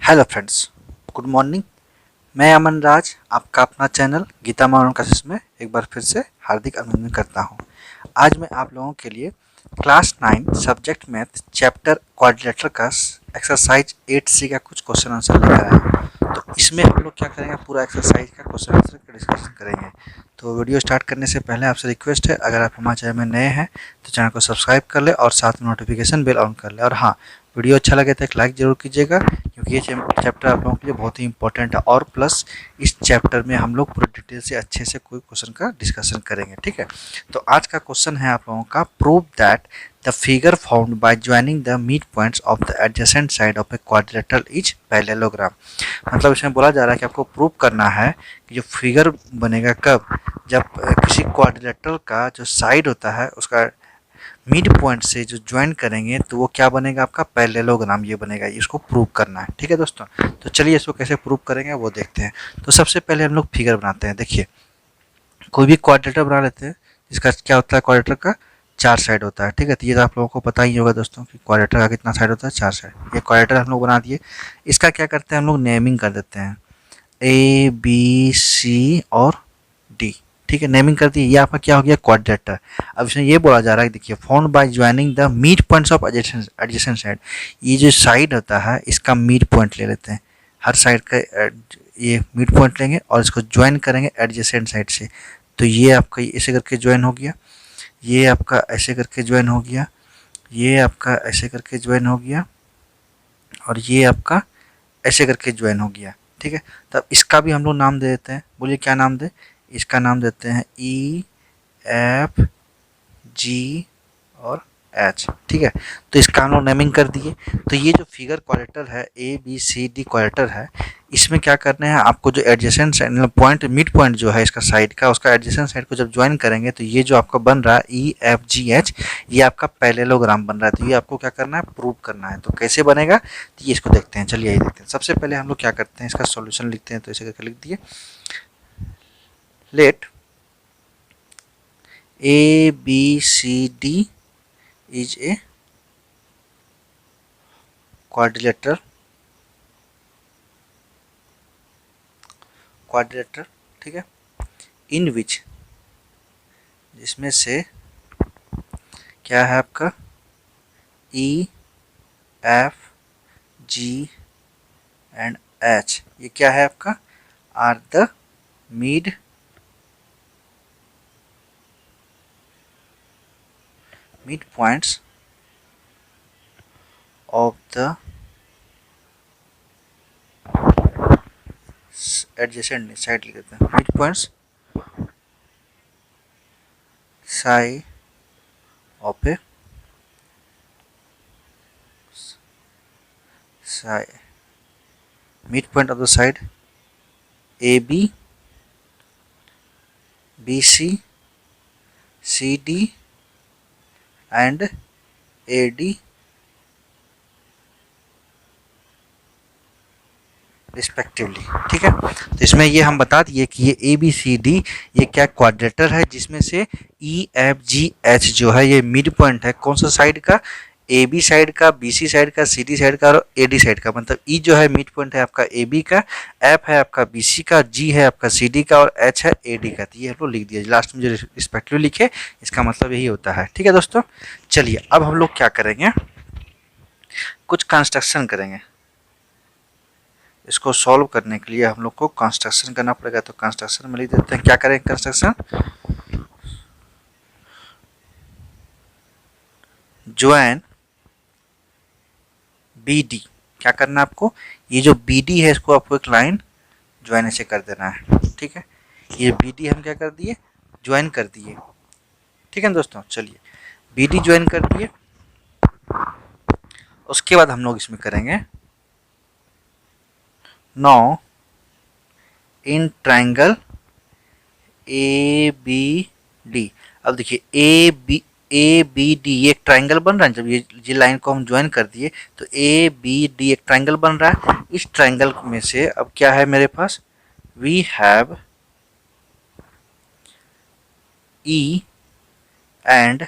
Hello friends, good morning. मैं अमन राज आपका अपना चैनल गीता मॉडर्न क्लासेस में एक बार फिर से हार्दिक अभिनंदन करता हूं। आज मैं आप लोगों के लिए class 9 subject math chapter quadrilateral का एक्सरसाइज 8C का कुछ क्वेश्चन आंसर लेकर आया हूं। तो इसमें हम लोग क्या करेंगे, पूरा एक्सरसाइज का क्वेश्चन आंसर का डिस्कशन करेंगे। तो वीडियो स्टार्ट करने से पहले आपसे रिक्वेस्ट है, अगर आप हमारे चैनल में नए हैं तो चैनल को सब्सक्राइब कर ले और साथ में नोटिफिकेशन बेल ऑन कर ले। और हाँ, वीडियो अच्छा लगे तो एक लाइक जरूर कीजिएगा, क्योंकि ये चैप्टर आप लोगों के लिए बहुत ही इंपॉर्टेंट है। और प्लस इस चैप्टर में हम लोग पूरे डिटेल से अच्छे से कोई क्वेश्चन का डिस्कशन करेंगे, ठीक है। तो आज का क्वेश्चन है आप लोगों का, prove that the figure found by joining the mid points of the adjacent side of a quadrilateral is parallelogram. मतलब इसमें बोला जा रहा है कि आपको प्रूव करना है कि जो फिगर बनेगा कब, जब किसी क्वाड्रिलेटरल का जो साइड होता है उसका मिड पॉइंट से जो ज्वाइन करेंगे तो वो क्या बनेगा, आपका पैरेललोग्राम ये बनेगा। इसको प्रूव करना है, ठीक है दोस्तों। तो चलिए इसको कैसे प्रूव करेंगे वो देखते हैं। तो सबसे पहले हम लोग फिगर बनाते हैं। देखिए, कोई भी क्वाड्रेटर बना लेते हैं जिसका क्या होता है, क्वाड्रेटर का 4 साइड होता है, ठीक है। तो ये तो आप लोगों को पता ही होगा दोस्तों कि क्वाड्रेटर का कितना साइड होता है, 4 साइड। ये क्वाड्रेटर हम लोग बना दिए। इसका क्या करते हैं, हम लोग नेमिंग कर देते हैं, A B C और D, ठीक है। नेमिंग कर दी। ये आपका क्या हो गया, क्वाड्रेटर। अब इसमें ये बोला जा रहा है, देखिए, found by joining the mid points of adjacent side. ये जो साइड होता है इसका मिड पॉइंट ले लेते हैं, हर साइड का ये मिड पॉइंट लेंगे और इसको ज्वाइन करेंगे एडजेसेंट साइड से। तो ये आपका ऐसे करके ज्वाइन हो गया, ये आपका ऐसे करके ज्वाइन हो गया, ये आपका ऐसे करके ज्वाइन हो गया और ये आपका ऐसे करके ज्वाइन हो गया, ठीक है। तब इसका भी हम लोग नाम दे देते हैं। बोलिए क्या नाम दे, इसका नाम देते हैं E F G और H, ठीक है। तो इसका हम लोग नेमिंग कर दिए। तो ये जो फिगर क्वाड्रेटर है, ABCD क्वाड्रेटर है, इसमें क्या करना है आपको, जो एडजेसेंट साइड मतलब पॉइंट मिड पॉइंट जो है इसका साइड का, उसका एडजेसेंट साइड को जब ज्वाइन करेंगे तो ये जो आपका बन रहा है EFGH, ये आपका पैरेललोग्राम बन रहा है। तो ये आपको क्या करना है, प्रूव करना है। तो कैसे बनेगा, तो ये इसको देखते हैं। चलिए यही देखते हैं। सबसे पहले हम लोग क्या करते हैं, इसका सॉल्यूशन लिखते हैं। तो इसे करके लिख दिए, late ABCD is a quadrilateral, ठीक है, इन विच, जिसमें से क्या है आपका EFG एंड H, ये क्या है आपका, are the mid points of the adjacent side, लिख देते हैं mid points side of A mid point of the side AB BC CD and AD respectively, ठीक है। तो इसमें ये हम बता दिए कि ये ABCD ये क्या क्वाड्रेटर है, जिसमें से EFGH जो है ये मिड पॉइंट है कौन सा साइड का, AB साइड का, BC साइड का, CD साइड का और AD साइड का। मतलब E जो है मिड पॉइंट है आपका AB का, F है आपका BC का, G है आपका CD का और H है AD का। तो ये हम लोग लिख दिया, लास्ट में जो रिस्पेक्टिवली लिखे इसका मतलब यही होता है, ठीक है दोस्तों। चलिए अब हम लोग क्या करेंगे, कुछ कंस्ट्रक्शन करेंगे। इसको सॉल्व करने के लिए हम लोग को कंस्ट्रक्शन करना पड़ेगा। तो कंस्ट्रक्शन में लिख देते हैं, क्या करेंगे कंस्ट्रक्शन, ज्वाइन BD। क्या करना है आपको, ये जो BD है इसको आपको एक लाइन ज्वाइन ऐसे कर देना है, ठीक है। ये BD हम क्या कर दिए, ज्वाइन कर दिए, ठीक है दोस्तों। चलिए BD ज्वाइन कर दिए। उसके बाद हम लोग इसमें करेंगे, नाउ इन ट्रायंगल ABD। अब देखिए ABD ये एक ट्रायंगल बन रहा है। जब ये लाइन को हम ज्वाइन कर दिए तो ABD एक ट्रायंगल बन रहा है। इस ट्रायंगल में से अब क्या है मेरे पास, we have E and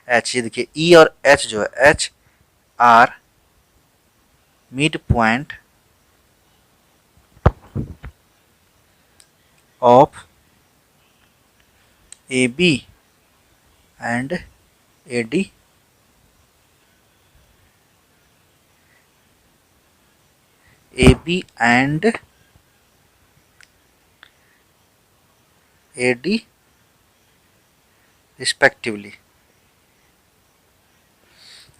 H। ये देखिए E और H जो है, H are mid point of A B and A D A B and A D respectively.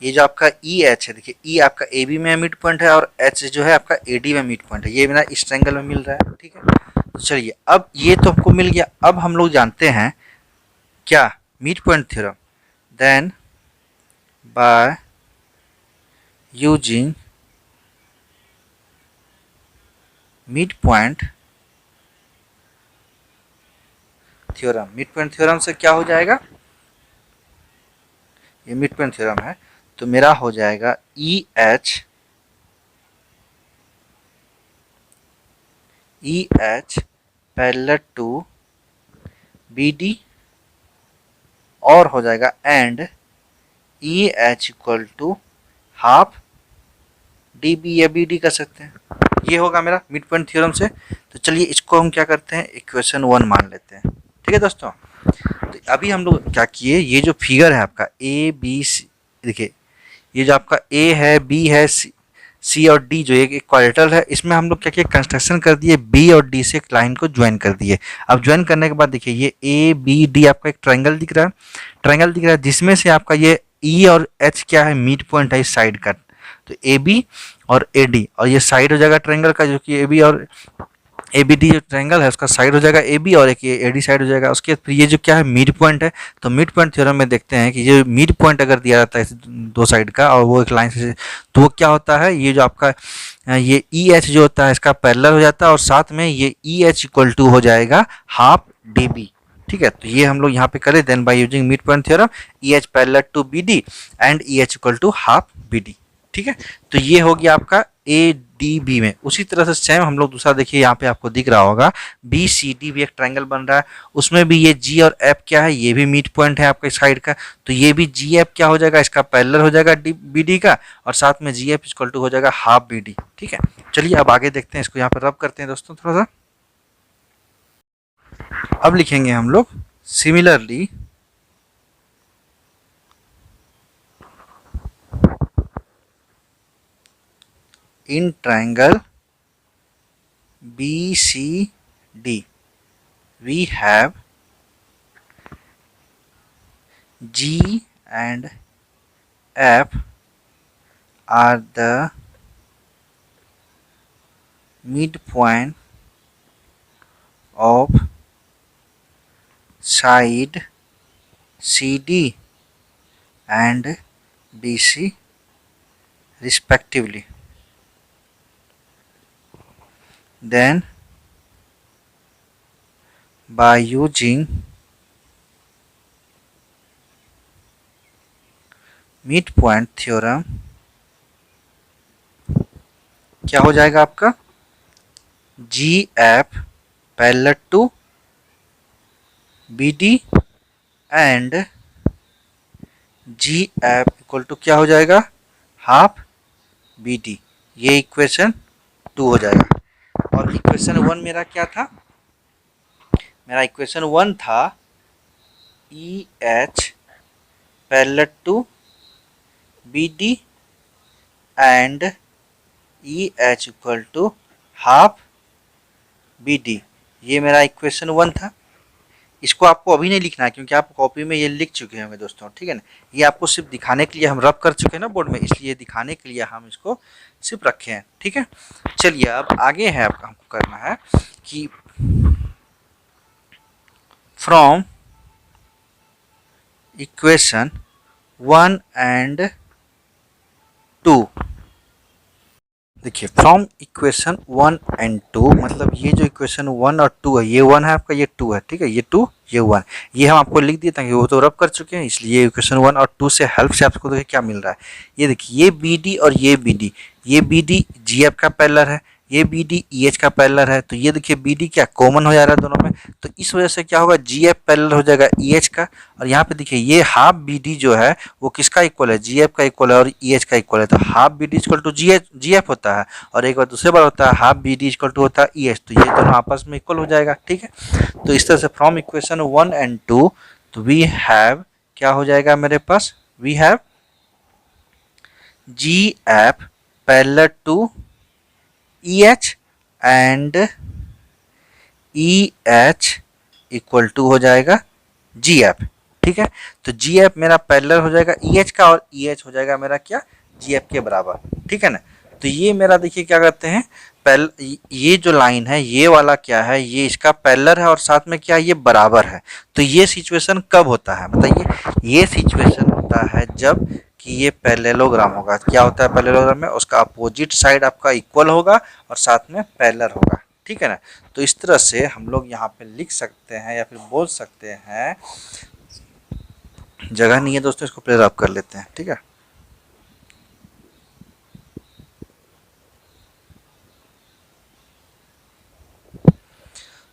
ये जो आपका ई एच है, देखिए ई आपका ए बी में मिड पॉइंट है और एच जो है आपका ए डी में मिड पॉइंट है, ये मेरा इस ट्रायंगल में मिल रहा है। ठीक है, तो चलिए अब ये तो हमको मिल गया। अब हम लोग जानते हैं क्या, mid point theorem. Then by using mid point theorem, mid point theorem से क्या हो जाएगा, ये मिड पॉइंट थ्योरम है तो मेरा हो जाएगा E H parallel to B D और हो जाएगा and E H equal to half D B या बी डी कर सकते हैं। ये होगा मेरा मिड पॉइंट थ्योरम से। तो चलिए इसको हम क्या करते हैं, इक्वेशन 1 मान लेते हैं। ठीक है दोस्तों, तो अभी हम लोग क्या किए, ये जो फिगर है आपका ए बी सी, देखिए ये जो आपका ए है, बी है, सी और डी जो एक क्वाड्रेटर है, इसमें हम लोग क्या किया, कंस्ट्रक्शन कर दिए, बी और डी से एक लाइन को ज्वाइन कर दिए। अब ज्वाइन करने के बाद देखिए ये ए बी डी आपका एक ट्रायंगल दिख रहा है, ट्रायंगल दिख रहा है जिसमें से आपका ये ई और एच क्या है, मिड पॉइंट है इस साइड का। तो ए बी और ए डी और ये साइड हो जाएगा ट्रायंगल का, जो कि ए बी और ए बी डी जो ट्रायंगल है उसका साइड हो जाएगा ए बी और एक ये ए डी साइड हो जाएगा। उसके फिर ये जो क्या है, मिड पॉइंट है। तो मिड पॉइंट थ्योरम में देखते हैं कि ये मिड पॉइंट अगर दिया जाता है दो साइड का और वो एक लाइन से, तो वो क्या होता है, ये जो आपका ये ई एच जो होता है इसका पैरेलल हो जाता है और साथ में ये ई एच इक्वल टू हो जाएगा हाफ डी बी। ठीक है, तो ये हम लोग यहाँ पे करें, then by using mid point theorem E H parallel to B D and E H equal to half B D. ठीक है, तो ये हो गया आपका ए डी बी में। उसी तरह से सेम हम लोग दूसरा देखिए, यहाँ पे आपको दिख रहा होगा बी सी डी भी एक ट्रायंगल बन रहा है, उसमें भी ये जी और एफ क्या है, ये भी मिड पॉइंट है आपके साइड का। तो ये भी जी एफ क्या हो जाएगा, इसका पैरेलल हो जाएगा बी डी का और साथ में जी एफ इक्वल टू हो जाएगा हाफ बी डी। ठीक है, चलिए अब आगे देखते हैं, इसको यहाँ पर रब करते हैं दोस्तों थोड़ा सा। अब लिखेंगे हम लोग similarly in triangle BCD we have G and F are the midpoint of side CD and BC respectively. Then by using midpoint theorem क्या हो जाएगा आपका, G F parallel to B D and G F equal to क्या हो जाएगा, half B D. ये equation 2 हो जाएगा। और इक्वेशन 1 मेरा क्या था, मेरा इक्वेशन 1 था E H parallel to B D and E H equal to half B D. ये मेरा इक्वेशन 1 था। इसको आपको अभी नहीं लिखना है क्योंकि आप कॉपी में ये लिख चुके होंगे दोस्तों। ठीक है ना, ये आपको सिर्फ दिखाने के लिए हम रब कर चुके हैं ना बोर्ड में, इसलिए दिखाने के लिए हम इसको सिर्फ रखे हैं। ठीक है, चलिए अब आगे है आपका, हमको करना है कि फ्रॉम इक्वेशन 1 एंड 2, देखिए फ्रॉम इक्वेशन 1 एंड 2 मतलब ये जो इक्वेशन 1 और 2 है, ये 1 है आपका, ये 2 है। ठीक है, ये 2 ये 1, ये हम आपको लिख दिए ताकि वो तो रब कर चुके हैं, इसलिए इक्वेशन 1 और 2 से हेल्प से आपको देखिए क्या मिल रहा है। ये देखिए ये बी डी और ये बी डी, ये बी डी जी एफ का पैरेलल है, ये बी डी ई एच का पैरेलल है, तो ये देखिए बी डी क्या कॉमन हो जा रहा है दोनों में, तो इस वजह से क्या होगा जी एफ पैरेलल हो जाएगा ई एच का। और यहाँ पे देखिए ये हाफ बी डी जो है वो किसका इक्वल है, जी एफ का इक्वल है और ई एच का इक्वल है, तो half B D equal to G F होता है, और एक बार दूसरे बार होता है half B D equal to होता है ई एच, तो ये दोनों आपस में इक्वल हो जाएगा। ठीक है, तो इस तरह से फ्रॉम इक्वेशन 1 एंड 2 तो वी हैव क्या हो जाएगा मेरे पास, we have G F parallel to E H and E H equal to हो जाएगा जी एफ। ठीक है, तो जी एफ मेरा पैरेलल हो जाएगा ई एच का और ई एच हो जाएगा मेरा क्या, जी एफ के बराबर। ठीक है ना, तो ये मेरा देखिए क्या करते हैं, ये जो लाइन है ये वाला क्या है, ये इसका पैरेलल है और साथ में क्या ये बराबर है। तो ये सिचुएशन कब होता है बताइए, ये सिचुएशन होता है जब कि ये पैरेललोग्राम होगा। क्या होता है पैरेललोग्राम में, उसका अपोजिट साइड आपका इक्वल होगा और साथ में पैरेलल होगा। ठीक है ना, तो इस तरह से हम लोग यहाँ पे लिख सकते हैं या फिर बोल सकते हैं, जगह नहीं है दोस्तों इसको प्लेयर अप कर लेते हैं। ठीक है,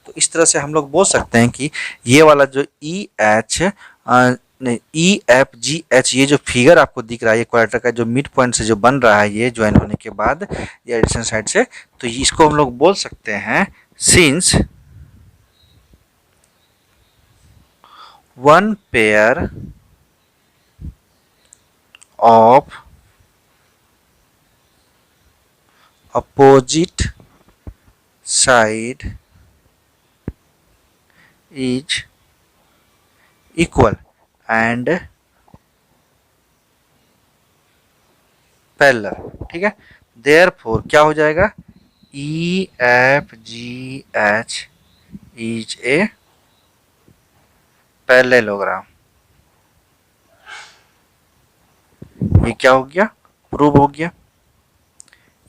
तो इस तरह से हम लोग बोल सकते हैं कि ये वाला जो ई एच नहीं ई एफ जी एच ये जो फिगर आपको दिख रहा है, ये क्वाड्रेटर का जो मिड पॉइंट से जो बन रहा है ये ज्वाइन होने के बाद ये एडिशन साइड से, तो इसको हम लोग बोल सकते हैं since one pair of opposite side is equal and parallel। ठीक है, therefore क्या हो जाएगा, E F G H is a parallelogram. ये क्या हो गया, प्रूव हो गया।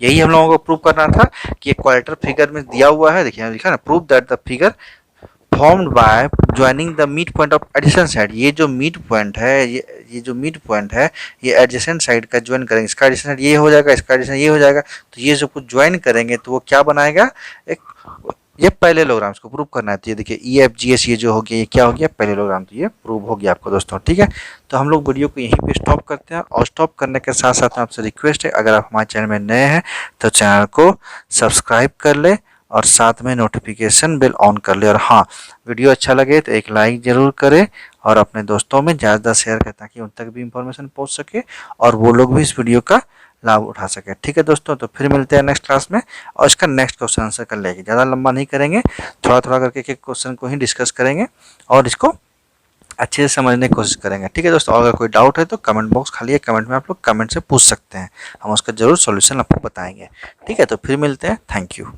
यही हम लोगों को प्रूव करना था कि एक क्वाड्रेटर फिगर में दिया हुआ है, देखिए लिखा ना, prove that the figure formed by joining the mid point of adjacent side. ये जो मिड पॉइंट है, ये जो मिड पॉइंट है ये एडजेसेंट साइड का ज्वाइन करेंगे, इसका एडजेसेंट साइड ये हो जाएगा, इसका एडजेसेंट ये हो जाएगा, तो ये जो कुछ ज्वाइन करेंगे तो वो क्या बनाएगा, एक ये पैरेललोग्राम। इसको प्रूव करना है, तो ये देखिए ई एफ जी एस ये जो हो गया ये क्या हो गया, पैरेललोग्राम। तो ये प्रूव हो गया आपको दोस्तों। ठीक है, तो हम लोग वीडियो को यहीं पे स्टॉप करते हैं, और स्टॉप करने के साथ साथ में आपसे रिक्वेस्ट है, अगर आप हमारे चैनल में नए हैं तो चैनल को सब्सक्राइब कर ले और साथ में नोटिफिकेशन बेल ऑन कर ले। और हाँ, वीडियो अच्छा लगे तो एक लाइक ज़रूर करें और अपने दोस्तों में ज़्यादा शेयर करें ताकि उन तक भी इंफॉर्मेशन पहुंच सके और वो लोग भी इस वीडियो का लाभ उठा सके। ठीक है दोस्तों, तो फिर मिलते हैं नेक्स्ट क्लास में और इसका नेक्स्ट क्वेश्चन आंसर कर लेंगे। ज़्यादा लंबा नहीं करेंगे, थोड़ा थोड़ा करके एक एक क्वेश्चन को ही डिस्कस करेंगे और इसको अच्छे से समझने की कोशिश करेंगे। ठीक है दोस्तों, अगर कोई डाउट है तो कमेंट बॉक्स खाली है, कमेंट में आप लोग कमेंट से पूछ सकते हैं, हम उसका जरूर सॉल्यूशन आपको बताएंगे। ठीक है, तो फिर मिलते हैं, थैंक यू।